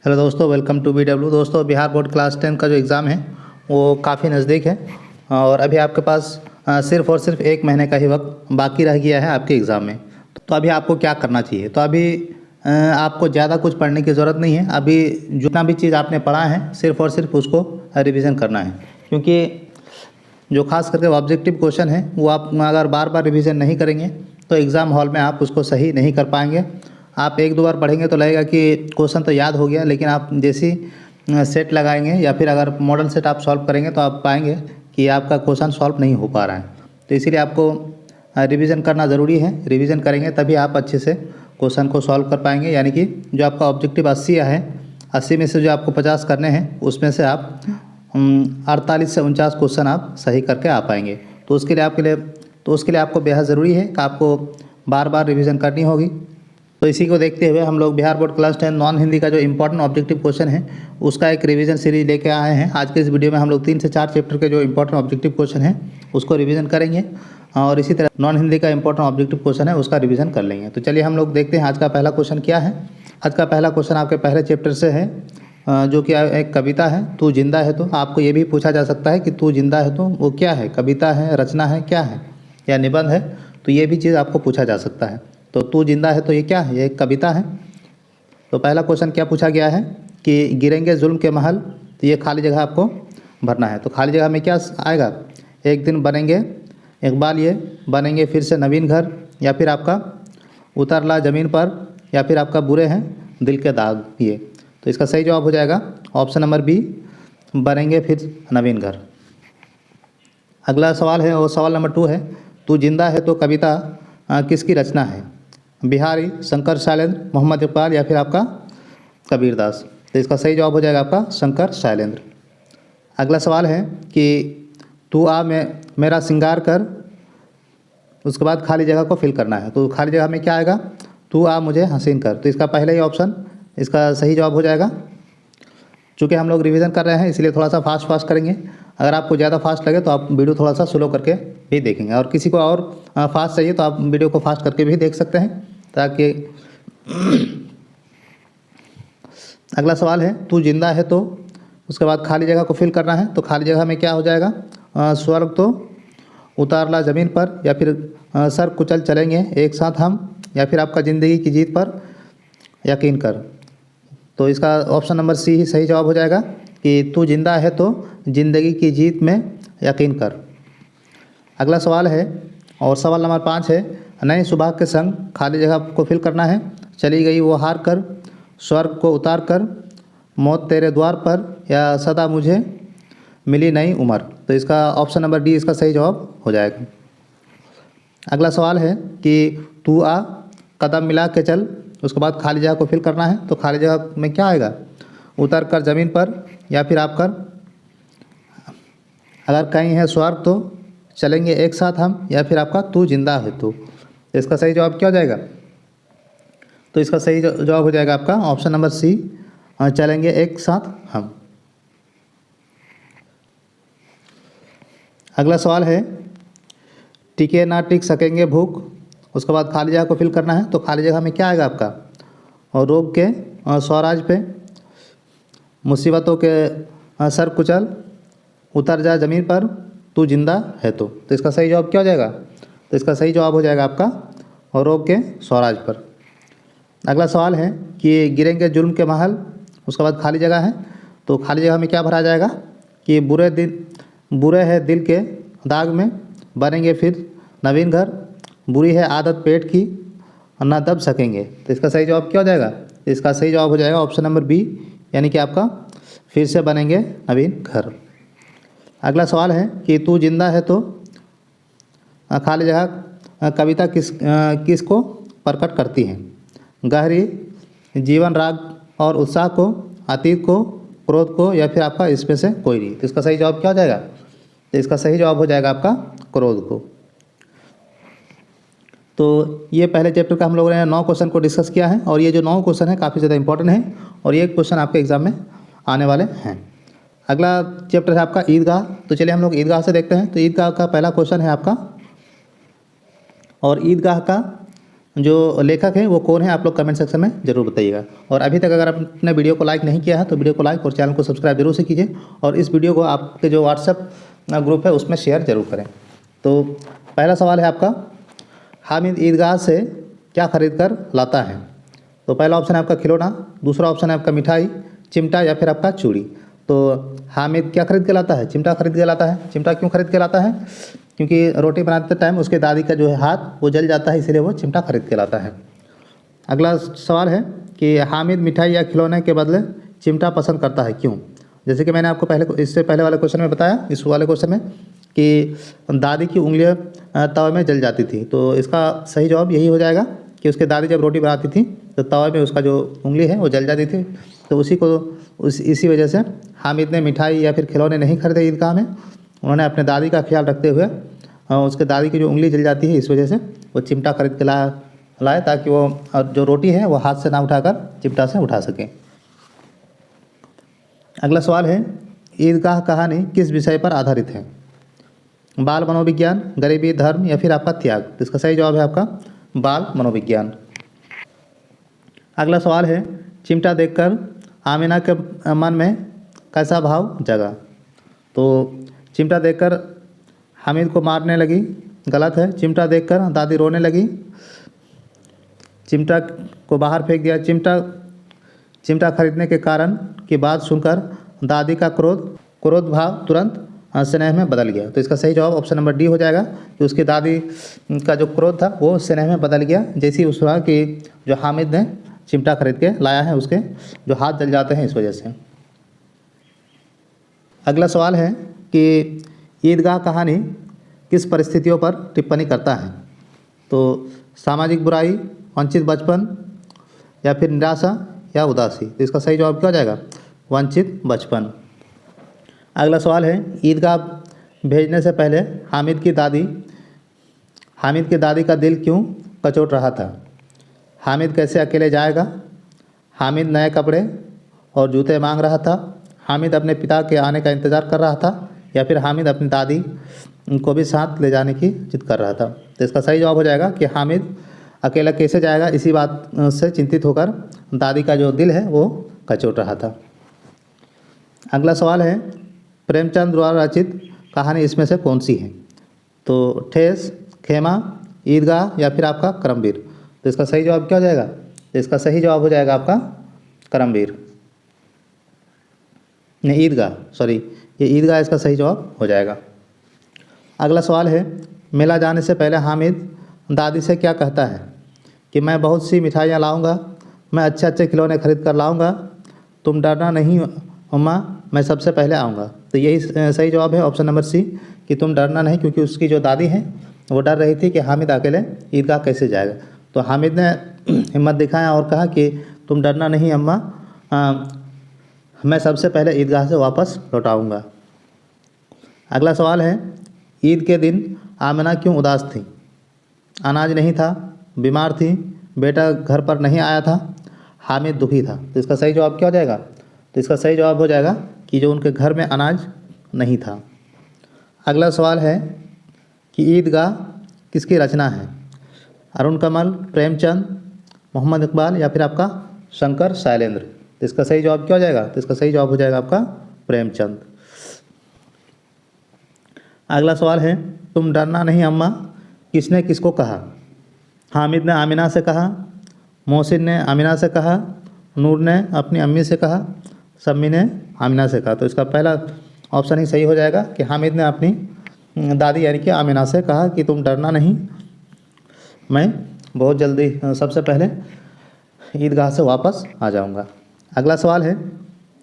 Hello दोस्तों, welcome to BW। दोस्तों, Bihar board class 10 का जो एग्ज़ाम है वो काफ़ी नज़दीक है और अभी आपके पास सिर्फ़ और सिर्फ 1 महीने का ही वक्त बाकी रह गया है आपके एग्ज़ाम में। तो अभी आपको क्या करना चाहिए? तो अभी आपको ज़्यादा कुछ पढ़ने की ज़रूरत नहीं है। अभी जितना भी चीज़ आपने पढ़ा है सिर्फ़ और सिर्फ उसको रिवीजन करना है, क्योंकि जो खास करके ऑब्जेक्टिव क्वेश्चन है वो आप अगर बार बार रिवीजन नहीं करेंगे तो एग्ज़ाम हॉल में आप उसको सही नहीं कर पाएंगे। आप 1-2 बार पढ़ेंगे तो लगेगा कि क्वेश्चन तो याद हो गया, लेकिन आप जैसी सेट लगाएंगे या फिर अगर मॉडल सेट आप सॉल्व करेंगे तो आप पाएंगे कि आपका क्वेश्चन सॉल्व नहीं हो पा रहा है। तो इसीलिए आपको रिवीजन करना ज़रूरी है। रिवीजन करेंगे तभी आप अच्छे से क्वेश्चन को सॉल्व कर पाएंगे। यानी कि जो आपका ऑब्जेक्टिव 80 है, 80 में से जो आपको 50 करने हैं उसमें से आप 48 से 49 क्वेश्चन आप सही करके आ पाएंगे। तो उसके लिए आपको बेहद ज़रूरी है कि आपको बार बार रिवीजन करनी होगी। तो इसी को देखते हुए हम लोग Bihar board class 10 non Hindi का जो इंपॉर्टेंट ऑब्जेक्टिव क्वेश्चन है उसका एक रिवीजन सीरीज लेके आए हैं। आज के इस वीडियो में हम लोग 3 से 4 चैप्टर के जो इंपॉर्टेंट ऑब्जेक्टिव क्वेश्चन है उसको रिवीजन करेंगे और इसी तरह नॉन हिंदी का इंपॉर्टेंट ऑब्जेक्टिव क्वेश्चन है उसका रिवीजन कर लेंगे। तो चलिए हम लोग देखते हैं आज का पहला क्वेश्चन क्या है। आज का पहला क्वेश्चन आपके पहले चैप्टर से है, जो कि एक कविता है, तू जिंदा है। तो आपको ये भी पूछा जा सकता है कि तू जिंदा है तो वो क्या है, कविता है, रचना है, क्या है, या निबंध है। तो ये भी चीज़ आपको पूछा जा सकता है। तो तू जिंदा है तो ये क्या है, ये एक कविता है। तो पहला क्वेश्चन क्या पूछा गया है कि गिरेंगे जुल्म के महल। तो ये खाली जगह आपको भरना है। तो खाली जगह में क्या आएगा, एक दिन बनेंगे, इकबाल ये बनेंगे फिर से नवीन घर, या फिर आपका उतर ला ज़मीन पर, या फिर आपका बुरे हैं दिल के दाग ये। तो इसका सही जवाब हो जाएगा ऑप्शन नंबर बी, बनेंगे फिर नवीन घर। अगला सवाल है और सवाल नंबर 2 है, तू जिंदा है तो कविता किसकी रचना है? बिहारी, शंकर शैलेंद्र, मोहम्मद इकबाल, या फिर आपका कबीरदास। तो इसका सही जवाब हो जाएगा आपका शंकर शैलेंद्र। अगला सवाल है कि तू आ मेरा श्रृंगार कर, उसके बाद खाली जगह को फिल करना है। तो खाली जगह में क्या आएगा, तू आ मुझे हसीन कर। तो इसका पहले ही ऑप्शन इसका सही जवाब हो जाएगा। चूँकि हम लोग रिवीजन कर रहे हैं इसलिए थोड़ा सा फास्ट करेंगे। अगर आपको ज़्यादा फास्ट लगे तो आप वीडियो थोड़ा सा स्लो करके भी देखेंगे, और किसी को और फास्ट चाहिए तो आप वीडियो को फास्ट करके भी देख सकते हैं ताकि अगला सवाल है, तू जिंदा है तो उसके बाद खाली जगह को फिल करना है। तो खाली जगह में क्या हो जाएगा, स्वर्ग तो उतार ला ज़मीन पर, या फिर सर कुचल चलेंगे एक साथ हम, या फिर आपका ज़िंदगी की जीत पर यकीन कर। तो इसका ऑप्शन नंबर सी ही सही जवाब हो जाएगा कि तू जिंदा है तो ज़िंदगी की जीत में यकीन कर। अगला सवाल है और सवाल नंबर 5 है, नई सुबह के संग खाली जगह को फिल करना है। चली गई वो हार कर, स्वर्ग को उतार कर, मौत तेरे द्वार पर, या सदा मुझे मिली नई उम्र। तो इसका ऑप्शन नंबर डी इसका सही जवाब हो जाएगा। अगला सवाल है कि तू आ कदम मिला के चल, उसके बाद खाली जगह को फिल करना है। तो खाली जगह में क्या आएगा, उतर कर ज़मीन पर, या फिर आप कर अगर कहीं है स्वर्ग तो चलेंगे एक साथ हम, या फिर आपका तू जिंदा है तो। इसका सही जवाब क्या हो जाएगा, तो इसका सही जवाब हो जाएगा आपका ऑप्शन नंबर सी, चलेंगे एक साथ हम। अगला सवाल है, टिके ना टिक सकेंगे भूख, उसके बाद खाली जगह को फिल करना है। तो खाली जगह में क्या आएगा आपका, और रोग के स्वराज पे, मुसीबतों के सर कुचल, उतर जा ज़मीन पर, तू जिंदा है तो। इसका सही जवाब क्या हो जाएगा, तो इसका सही जवाब हो जाएगा आपका और रोग के स्वराज पर। अगला सवाल है कि गिरेंगे जुल्म के महल, उसके बाद खाली जगह है। तो खाली जगह में क्या भरा जाएगा कि बुरे है दिल के दाग में, बनेंगे फिर नवीन घर, बुरी है आदत पेट की, ना दब सकेंगे। तो इसका सही जवाब क्या हो जाएगा, इसका सही जवाब हो जाएगा ऑप्शन नंबर बी, यानी कि आपका फिर से बनेंगे नवीन घर। अगला सवाल है कि तू जिंदा है तो खाली जगह कविता किसको प्रकट करती है? गहरी जीवन राग और उत्साह को, अतीत को, क्रोध को, या फिर आपका इसमें से कोई नहीं। तो इसका सही जवाब क्या हो जाएगा, तो इसका सही जवाब हो जाएगा आपका क्रोध को। तो ये पहले चैप्टर का हम लोगों ने 9 क्वेश्चन को डिस्कस किया है, और ये जो 9 क्वेश्चन है काफ़ी ज़्यादा इंपॉर्टेंट है, और ये क्वेश्चन आपके एग्जाम में आने वाले हैं। अगला चैप्टर है आपका ईदगाह। तो चलिए हम लोग ईदगाह से देखते हैं। तो ईदगाह का पहला क्वेश्चन है आपका, और ईदगाह का जो लेखक हैं वो कौन है, आप लोग कमेंट सेक्शन में ज़रूर बताइएगा। और अभी तक अगर आपने वीडियो को लाइक नहीं किया है तो वीडियो को लाइक और चैनल को सब्सक्राइब जरूर से कीजिए, और इस वीडियो को आपके जो व्हाट्सएप ग्रुप है उसमें शेयर जरूर करें। तो पहला सवाल है आपका, हामिद ईदगाह से क्या खरीद कर लाता है? तो पहला ऑप्शन है आपका खिलौना, दूसरा ऑप्शन है आपका मिठाई, चिमटा या फिर आपका चूड़ी। तो हामिद क्या खरीद के लाता है? चिमटा खरीद के लाता है। चिमटा क्यों खरीद के लाता है? क्योंकि रोटी बनाते टाइम उसके दादी का जो है हाथ वो जल जाता है, इसलिए वो चिमटा खरीद के लाता है। अगला सवाल है कि हामिद मिठाई या खिलौने के बदले चिमटा पसंद करता है, क्यों? जैसे कि मैंने आपको इससे पहले वाले क्वेश्चन में बताया, इस वाले क्वेश्चन में, कि दादी की उंगलियां तवे में जल जाती थी। तो इसका सही जवाब यही हो जाएगा कि उसके दादी जब रोटी बनाती थी तो तवे में उसका जो उंगली है वो जल जाती थी। तो इसी वजह से हामिद ने मिठाई या फिर खिलौने नहीं खरीदे ईदगाह में। उन्होंने अपने दादी का ख्याल रखते हुए उसके दादी की जो उंगली जल जाती है इस वजह से वो चिमटा खरीद के लाए, ताकि वो जो रोटी है वो हाथ से ना उठाकर चिमटा से उठा सकें। अगला सवाल है, ईदगाह कहानी किस विषय पर आधारित है? बाल मनोविज्ञान, गरीबी, धर्म या फिर आपका त्याग। तो इसका सही जवाब है आपका बाल मनोविज्ञान। अगला सवाल है, चिमटा देखकर आमिना के मन में कैसा भाव जगा? तो चिमटा देखकर हामिद को मारने लगी, गलत है। चिमटा देखकर दादी रोने लगी, चिमटा को बाहर फेंक दिया। चिमटा खरीदने के कारण की बात सुनकर दादी का क्रोध भाव तुरंत स्नेह में बदल गया। तो इसका सही जवाब ऑप्शन नंबर डी हो जाएगा कि उसकी दादी का जो क्रोध था वो स्नेह में बदल गया जैसे ही सुना कि जो हामिद ने चिमटा खरीद के लाया है उसके जो हाथ जल जाते हैं इस वजह से। अगला सवाल है कि ईदगाह कहानी किस परिस्थितियों पर टिप्पणी करता है? तो सामाजिक बुराई, वंचित बचपन या फिर निराशा या उदासी। तो इसका सही जवाब क्या हो जाएगा? वंचित बचपन। अगला सवाल है, ईदगाह भेजने से पहले हामिद की दादी का दिल क्यों कचोट रहा था? हामिद कैसे अकेले जाएगा? हामिद नए कपड़े और जूते मांग रहा था? हामिद अपने पिता के आने का इंतज़ार कर रहा था? या फिर हामिद अपनी दादी को भी साथ ले जाने की जिद कर रहा था? तो इसका सही जवाब हो जाएगा कि हामिद अकेला कैसे जाएगा, इसी बात से चिंतित होकर दादी का जो दिल है वो कचोट रहा था। अगला सवाल है, प्रेमचंद द्वारा रचित कहानी इसमें से कौन सी है? तो ठेस, खेमा, ईदगाह या फिर आपका करमवीर। तो इसका सही जवाब क्या हो जाएगा? तो इसका सही जवाब हो जाएगा आपका करमवीर, नहीं ईदगाह, सॉरी, ये ईदगाह इसका सही जवाब हो जाएगा। अगला सवाल है, मेला जाने से पहले हामिद दादी से क्या कहता है? कि मैं बहुत सी मिठाइयाँ लाऊंगा, मैं अच्छे अच्छे खिलौने खरीद कर लाऊंगा, तुम डरना नहीं अम्मा, मैं सबसे पहले आऊँगा। तो यही सही जवाब है ऑप्शन नंबर सी कि तुम डरना नहीं, क्योंकि उसकी जो दादी हैं वो डर रही थी कि हामिद अकेले ईदगाह कैसे जाएगा। तो हामिद ने हिम्मत दिखाया और कहा कि तुम डरना नहीं अम्मा, मैं सबसे पहले ईदगाह से वापस लौट आऊँगा। अगला सवाल है, ईद के दिन आमिना क्यों उदास थी? अनाज नहीं था, बीमार थी, बेटा घर पर नहीं आया था, हामिद दुखी था। तो इसका सही जवाब क्या हो जाएगा? तो इसका सही जवाब हो जाएगा कि जो उनके घर में अनाज नहीं था। अगला सवाल है कि ईदगाह किसकी रचना है? अरुण कमल, प्रेमचंद, मोहम्मद इकबाल या फिर आपका शंकर शैलेंद्र। तो इसका सही जवाब क्या हो जाएगा? तो इसका सही जवाब हो जाएगा आपका प्रेमचंद। अगला सवाल है, तुम डरना नहीं अम्मा किसने किसको कहा? हामिद ने आमिना से कहा, मोहसिन ने आमिना से कहा, नूर ने अपनी अम्मी से कहा, सम्मी ने आमिना से कहा। तो इसका पहला ऑप्शन ही सही हो जाएगा कि हामिद ने अपनी दादी यानी कि आमिना से कहा कि तुम डरना नहीं, मैं बहुत जल्दी सबसे पहले ईदगाह से वापस आ जाऊंगा। अगला सवाल है,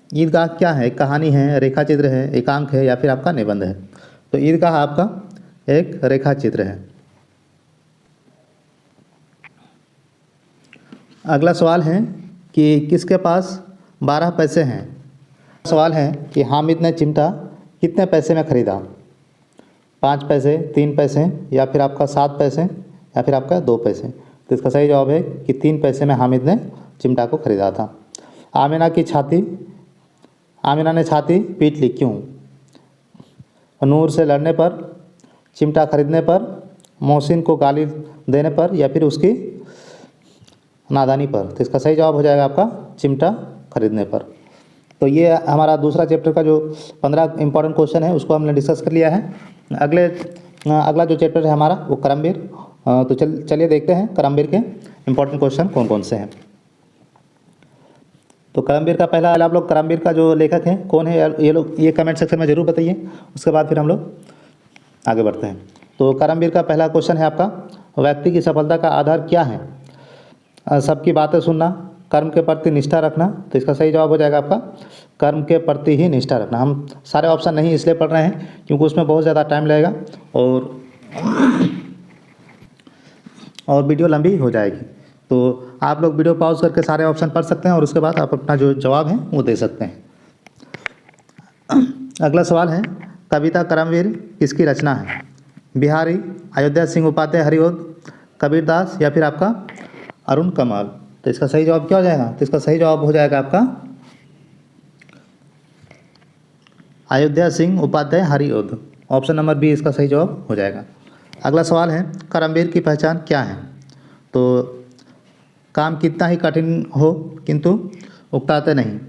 ईदगाह क्या है? कहानी है, रेखा चित्र है, एकांक है या फिर आपका निबंध है? तो ईदगाह आपका एक रेखा चित्र है। अगला सवाल है कि किसके पास 12 पैसे हैं? सवाल है कि हामिद ने चिमटा कितने पैसे में ख़रीदा? 5 पैसे, 3 पैसे या फिर आपका 7 पैसे या फिर आपका 2 पैसे। तो इसका सही जवाब है कि 3 पैसे में हामिद ने चिमटा को ख़रीदा था। आमिना ने छाती पीट ली, क्यों? नूर से लड़ने पर, चिमटा खरीदने पर, मोहसिन को गाली देने पर या फिर उसकी नादानी पर, तो इसका सही जवाब हो जाएगा आपका चिमटा खरीदने पर। तो ये हमारा दूसरा चैप्टर का जो 15 इंपॉर्टेंट क्वेश्चन है उसको हमने डिस्कस कर लिया है। अगला जो चैप्टर है हमारा वो करमवीर। तो चलिए देखते हैं करमवीर के इंपॉर्टेंट क्वेश्चन कौन कौन से हैं। तो करमवीर का पहला, आप लोग करमवीर का जो लेखक हैं कौन है ये कमेंट सेक्शन में ज़रूर बताइए, उसके बाद फिर हम लोग आगे बढ़ते हैं। तो करमवीर का पहला क्वेश्चन है आपका, व्यक्ति की सफलता का आधार क्या है? सबकी बातें सुनना, कर्म के प्रति निष्ठा रखना। तो इसका सही जवाब हो जाएगा आपका कर्म के प्रति ही निष्ठा रखना। हम सारे ऑप्शन नहीं इसलिए पढ़ रहे हैं क्योंकि उसमें बहुत ज़्यादा टाइम लगेगा और वीडियो लंबी हो जाएगी। तो आप लोग वीडियो पॉज करके सारे ऑप्शन पढ़ सकते हैं और उसके बाद आप अपना जो जवाब है वो दे सकते हैं। अगला सवाल है, कविता करमवीर किसकी रचना है? बिहारी, अयोध्या सिंह उपाध्याय हरिओद, कबीरदास या फिर आपका अरुण कमाल। तो इसका सही जवाब क्या हो जाएगा? तो इसका सही जवाब हो जाएगा आपका Ayodhya Singh Upadhyay Hariaudh. Option number B इसका सही जवाब हो जाएगा। अगला सवाल है, करमवीर की पहचान क्या है? तो काम कितना ही कठिन हो किंतु उकताते नहीं,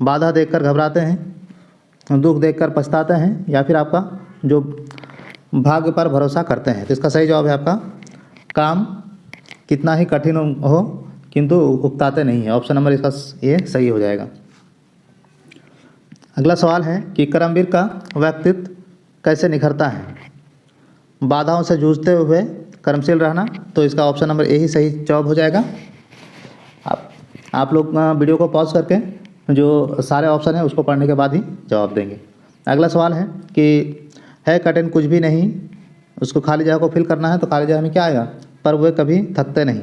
बाधा देखकर घबराते हैं, दुख देखकर पछताते हैं या फिर आपका जो भाग्य पर भरोसा करते हैं। तो इसका सही जवाब है आपका काम कितना ही कठिन हो किंतु उकताते नहीं है। ऑप्शन नंबर इसका ये सही हो जाएगा। अगला सवाल है कि करमवीर का व्यक्तित्व कैसे निखरता है? बाधाओं से जूझते हुए कर्मशील रहना। तो इसका ऑप्शन नंबर ए ही सही जवाब हो जाएगा। आप लोग वीडियो को पॉज करके जो सारे ऑप्शन है उसको पढ़ने के बाद ही जवाब देंगे। अगला सवाल है कि है कठिन कुछ भी नहीं, उसको खाली जगह को फिल करना है। तो खाली जगह में क्या आएगा? पर वे कभी थकते नहीं,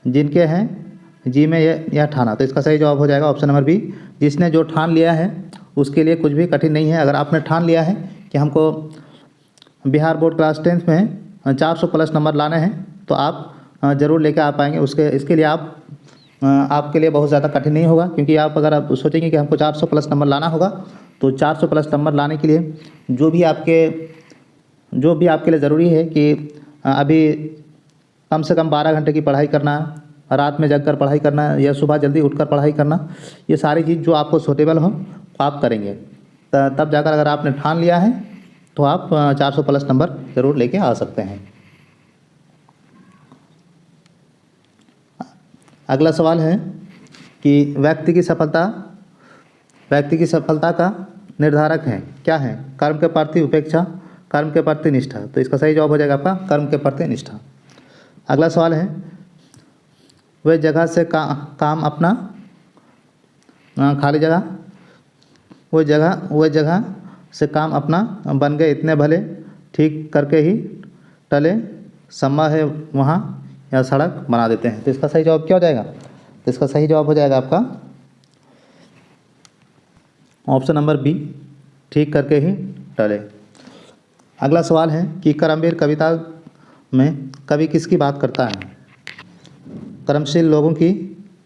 जिनके हैं जी में यह ठाना। तो इसका सही जवाब हो जाएगा ऑप्शन नंबर बी, जिसने जो ठान लिया है उसके लिए कुछ भी कठिन नहीं है। अगर आपने ठान लिया है कि हमको बिहार बोर्ड क्लास 10 में 400 प्लस नंबर लाने हैं तो आप ज़रूर लेके आ पाएंगे। इसके लिए आपके लिए बहुत ज़्यादा कठिन नहीं होगा, क्योंकि अगर आप सोचेंगे कि हमको 400 प्लस नंबर लाना होगा तो 400 प्लस नंबर लाने के लिए जो भी आपके लिए ज़रूरी है कि अभी कम से कम 12 घंटे की पढ़ाई करना, रात में जग कर पढ़ाई करना या सुबह जल्दी उठकर पढ़ाई करना, ये सारी चीज़ जो आपको सूटेबल हो आप करेंगे। तब जाकर अगर आपने ठान लिया है तो आप 400 प्लस नंबर ज़रूर लेके आ सकते हैं। अगला सवाल है कि व्यक्ति की सफलता का निर्धारक है क्या है? कर्म के प्रति उपेक्षा, कर्म के प्रति निष्ठा। तो इसका सही जवाब हो जाएगा आपका कर्म के प्रति निष्ठा। अगला सवाल है, वह जगह से काम अपना खाली जगह, वह जगह से काम अपना बन गए इतने भले, ठीक करके ही टले, सम्मा है वहाँ या सड़क बना देते हैं। तो इसका सही जवाब क्या हो जाएगा? तो इसका सही जवाब हो जाएगा आपका ऑप्शन नंबर बी, ठीक करके ही टले। अगला सवाल है कि करमवीर कविता में कवि किसकी बात करता है? कर्मशील लोगों की,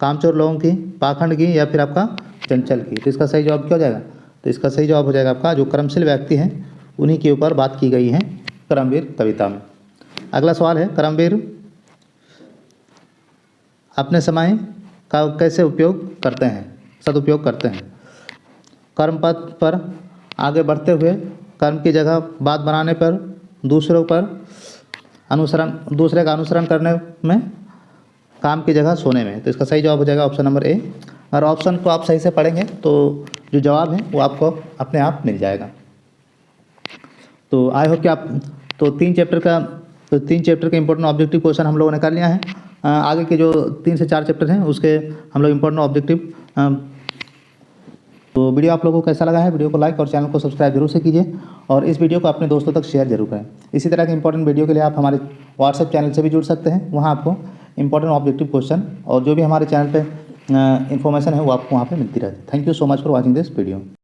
कामचोर लोगों की, पाखंड की या फिर आपका चंचल की। तो इसका सही जवाब क्या हो जाएगा? तो इसका सही जवाब हो जाएगा आपका जो कर्मशील व्यक्ति हैं उन्हीं के ऊपर बात की गई है करमवीर कविता में। अगला सवाल है, करमवीर अपने समय का कैसे उपयोग करते हैं, सदुपयोग करते हैं? कर्म पथ पर आगे बढ़ते हुए, कर्म की जगह बात बनाने पर, दूसरे का अनुसरण करने में, काम की जगह सोने में। तो इसका सही जवाब हो जाएगा ऑप्शन नंबर ए। और ऑप्शन को आप सही से पढ़ेंगे तो जो जवाब है वो आपको अपने आप मिल जाएगा। तो आई होप कि आप तीन चैप्टर के इंपॉर्टेंट ऑब्जेक्टिव क्वेश्चन हम लोगों ने कर लिया है। आगे के जो 3 से 4 चैप्टर हैं उसके हम लोग इंपॉर्टेंट ऑब्जेक्टिव। तो वीडियो आप लोगों को कैसा लगा है? वीडियो को लाइक और चैनल को सब्सक्राइब जरूर से कीजिए और इस वीडियो को अपने दोस्तों तक शेयर जरूर करें। इसी तरह के इंपॉर्टेंट वीडियो के लिए आप हमारे व्हाट्सएप चैनल से भी जुड़ सकते हैं। वहाँ आपको इंपॉर्टेंट ऑब्जेक्टिव क्वेश्चन और जो भी हमारे चैनल पे इन्फॉर्मेशन है वो आपको वहाँ पे मिलती रहती है। Thank you so much for watching this video.